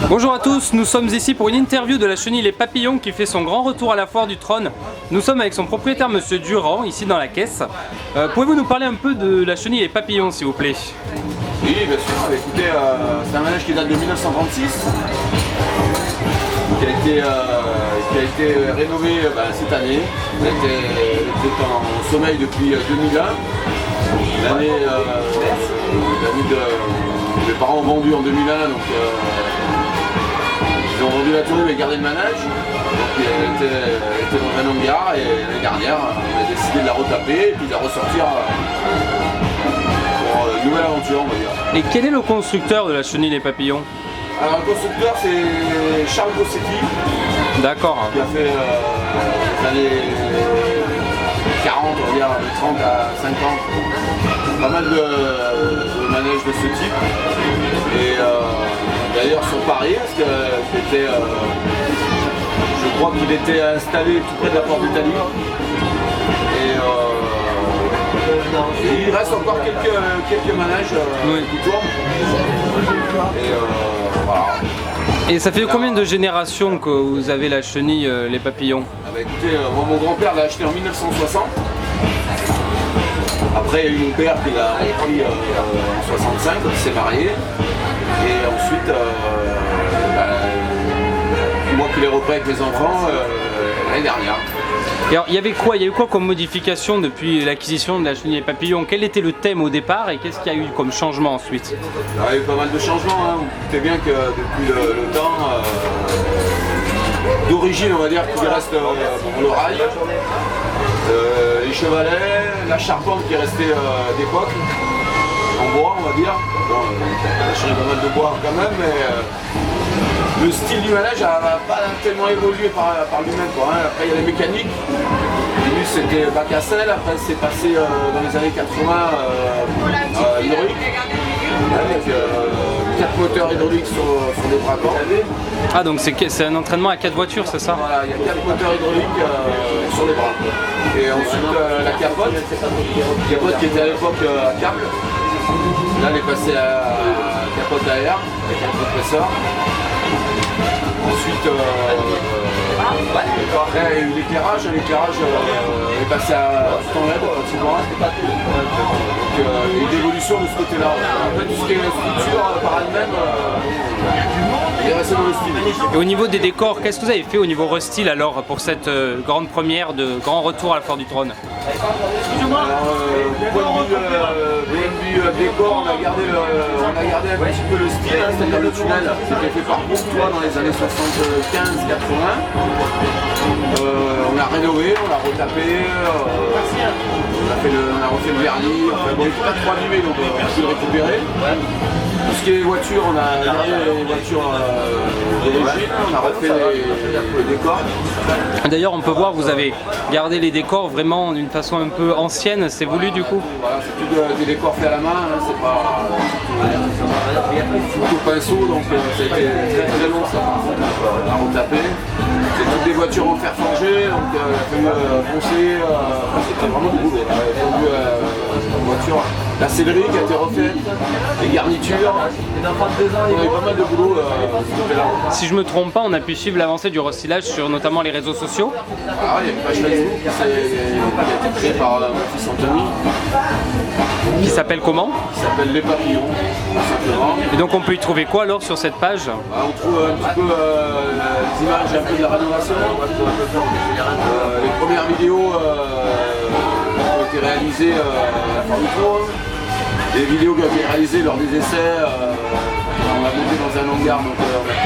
Bonjour à tous, nous sommes ici pour une interview de la chenille Les Papillons qui fait son grand retour à la foire du trône. Nous sommes avec son propriétaire Monsieur Durand, ici dans la caisse. Pouvez-vous nous parler un peu de la chenille Les Papillons s'il vous plaît? Oui, bien sûr. Écoutez, c'est un manège qui date de 1936, qui a été rénové cette année. Il était en sommeil depuis 2001. L'année mes parents ont vendu en 2001, donc ils ont vendu la tournée mais gardé le manège. Donc elle était dans un hangar et l'année dernière, on a décidé de la retaper et puis de la ressortir pour une nouvelle aventure, on va dire. Et quel est le constructeur de la chenille Les Papillons? Alors le constructeur c'est Charles Gossetti. D'accord. Qui a fait les années 40, on va dire, de 30 à 50, pas mal de manèges de ce type. Et d'ailleurs sur Paris, parce que je crois qu'il était installé tout près de la porte d'Italie. Et il reste encore quelques manèges qui tournent. Et voilà. Et ça fait combien de générations que vous avez la chenille Les Papillons? Écoutez, moi, mon grand-père l'a acheté en 1960. Après, il y a eu mon père qui l'a repris en 65, quand il s'est marié. Et ensuite, moi qui l'ai repris avec mes enfants l'année dernière. Et alors, il y a eu quoi comme modification depuis l'acquisition de la chenille Les Papillons? Quel était le thème au départ et qu'est-ce qu'il y a eu comme changement ensuite? Il y a eu pas mal de changements. Vous doutez bien que depuis le temps, d'origine, on va dire qu'il reste le rail, les chevalets, la charpente qui est restée d'époque, en bois, on va dire. On a changé pas mal de bois quand même, mais le style du manège n'a pas tellement évolué par lui-même. Après, il y a les mécaniques. Au début, c'était bac à sel, après, c'est passé dans les années 80 hydraulique, avec 4 moteurs hydrauliques sur des bras corps. Ah, donc c'est un entraînement à 4 voitures, c'est ça? Voilà, il y a 4 moteurs hydrauliques sur les bras. Et ensuite, la capote qui était à l'époque à câble. Là, elle est passée à capote à air avec un compresseur. Ensuite, après, il y a eu l'éclairage. L'éclairage est passé à tout en LED pratiquement. Donc, une évolution de ce côté-là. Après, tout ce qui est structure par elle-même, il est resté dans le style. Et au niveau des décors, qu'est-ce que vous avez fait au niveau restyle alors pour cette grande première de grand retour à la foire du trône? Alors, point de vue décor, on a gardé un petit peu le style, c'est-à-dire le tunnel, c'était fait par Courtois dans les années 75-80. On l'a rénové, on l'a retapé, on a refait le vernis, bon, il n'était pas trop abîmé donc on a pu le récupérer. Tout ce qui est voitures, on a gardé les voitures d'origine, on a refait les décors. D'ailleurs, on peut voir que vous avez gardé les décors vraiment d'une façon un peu ancienne, c'est voulu du coup? Voilà, c'est tout des décors faits à la main, c'est pas tout au pinceau, donc ça a été très long ça à retaper. C'est toutes des voitures en fer forgé, donc il a fallu poncer, c'était vraiment du boulot. Il a fallu voiture, la sellerie qui a été refaite, les garnitures, on a eu pas mal de boulot là. Si je me trompe pas, on a pu suivre l'avancée du restylage sur notamment les réseaux sociaux. Ah, il y a une page Facebook qui a été créée par mon fils Anthony. Qui s'appelle comment? Qui s'appelle Les Papillons, tout simplement. Et donc on peut y trouver quoi alors sur cette page? On trouve un petit peu les images un peu de la rénovation, les premières vidéos qui ont été réalisées à la foire du trône, des vidéos qui ont été réalisées lors des essais. On a monté dans un hangar, donc on a pu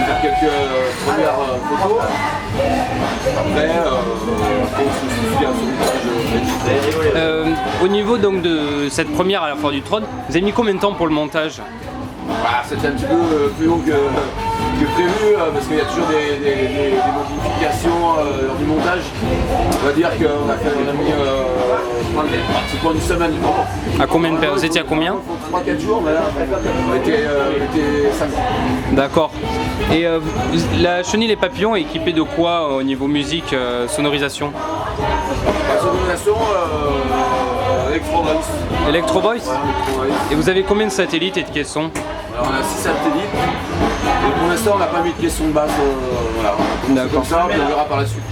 faire quelques premières photos. Après, on se suffit à son montage. Au niveau donc de cette première à la foire du trône, vous avez mis combien de temps pour le montage? C'était un petit peu plus long que prévu parce qu'il y a toujours des modifications lors du montage. On va dire qu'on a mis pratiquement une semaine. À combien de périodes? Vous étiez à combien? 3-4 jours, mais là on était 5 jours. D'accord. Et la chenille Les Papillons est équipée de quoi au niveau musique, sonorisation? La sonorisation, Electro Voice. Electro Voice. Et vous avez combien de satellites et de caissons? Alors on a 6 satellites. Et pour l'instant on n'a pas mis de question de base. Voilà. D'accord. Comme ça, puis on verra par la suite.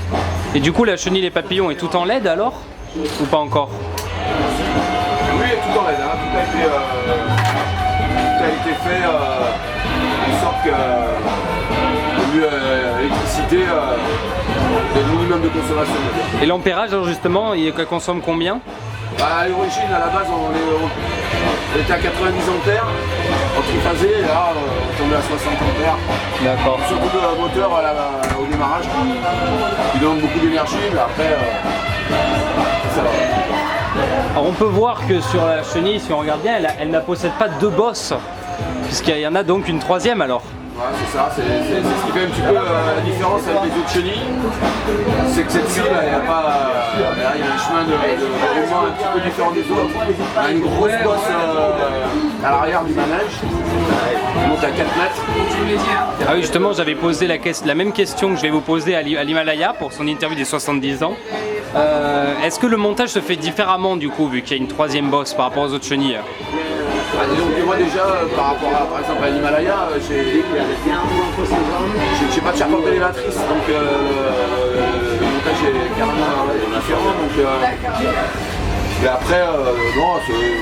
Et du coup, la chenille Les Papillons est tout en LED alors? Ou pas encore? Oui, tout en LED. Hein. Tout a été fait en sorte que l'électricité ait le minimum de consommation. Et l'ampérage, alors justement, il consomme combien? À l'origine, à la base, on était à 90 ampères en triphasé, et là, on est tombé à 60 ampères. D'accord. Surtout de moteur au démarrage qui donne beaucoup d'énergie, mais après, ça va. Alors on peut voir que sur la chenille, si on regarde bien, elle ne possède pas deux bosses, puisqu'il y en a donc une troisième alors. Ouais, c'est ça, c'est ce qui fait un petit peu la différence avec les autres chenilles. C'est que celle-ci, il y a un chemin de roulement un petit peu différent des autres. On a une grosse bosse à l'arrière du manège, qui monte à 4 mètres. Ah oui, justement, j'avais posé la même question que je vais vous poser à l'Himalaya pour son interview des 70 ans. Est-ce que le montage se fait différemment du coup, vu qu'il y a une troisième bosse par rapport aux autres chenilles? Disons que moi déjà, par rapport à, par exemple à l'Himalaya, j'ai pas de charpente élévatrice, donc le montage est carrément différent. Donc, mais après, non, c'est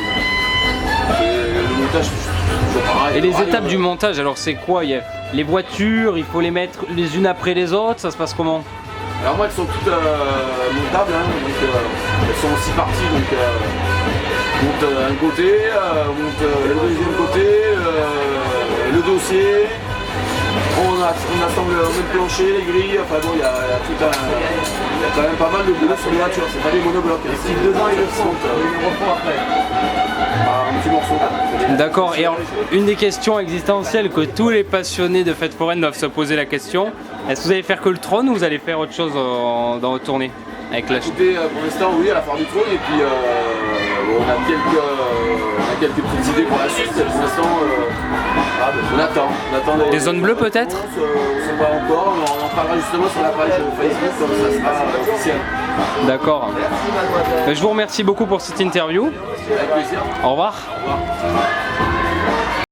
le montage toujours pareil. Et les étapes du montage, alors c'est quoi? Il y a les voitures, il faut les mettre les unes après les autres, ça se passe comment? Alors moi, elles sont toutes montables, hein, donc elles sont en 6 parties. Donc, monte un côté, monte le deuxième côté, le dossier, on assemble le plancher, les grilles, enfin bon, il y a quand même pas mal de boulot sur les voitures, c'est pas des monoblocs. Si dedans ils le font, ils le refont après. Un petit morceau. D'accord, et alors, une des questions existentielles que tous les passionnés de fêtes foraines doivent se poser la question, est-ce que vous allez faire que le trône ou vous allez faire autre chose dans votre tournée avec la Écoutez, pour l'instant oui, à la foire du trône, et puis on a quelques petites idées pour la suite. Pour l'instant, on attend des zones bleues peut-être? On ne sait pas encore, on en parlera justement sur la page Facebook comme ça sera officiel. D'accord. Je vous remercie beaucoup pour cette interview. Avec plaisir. Au revoir. Au revoir.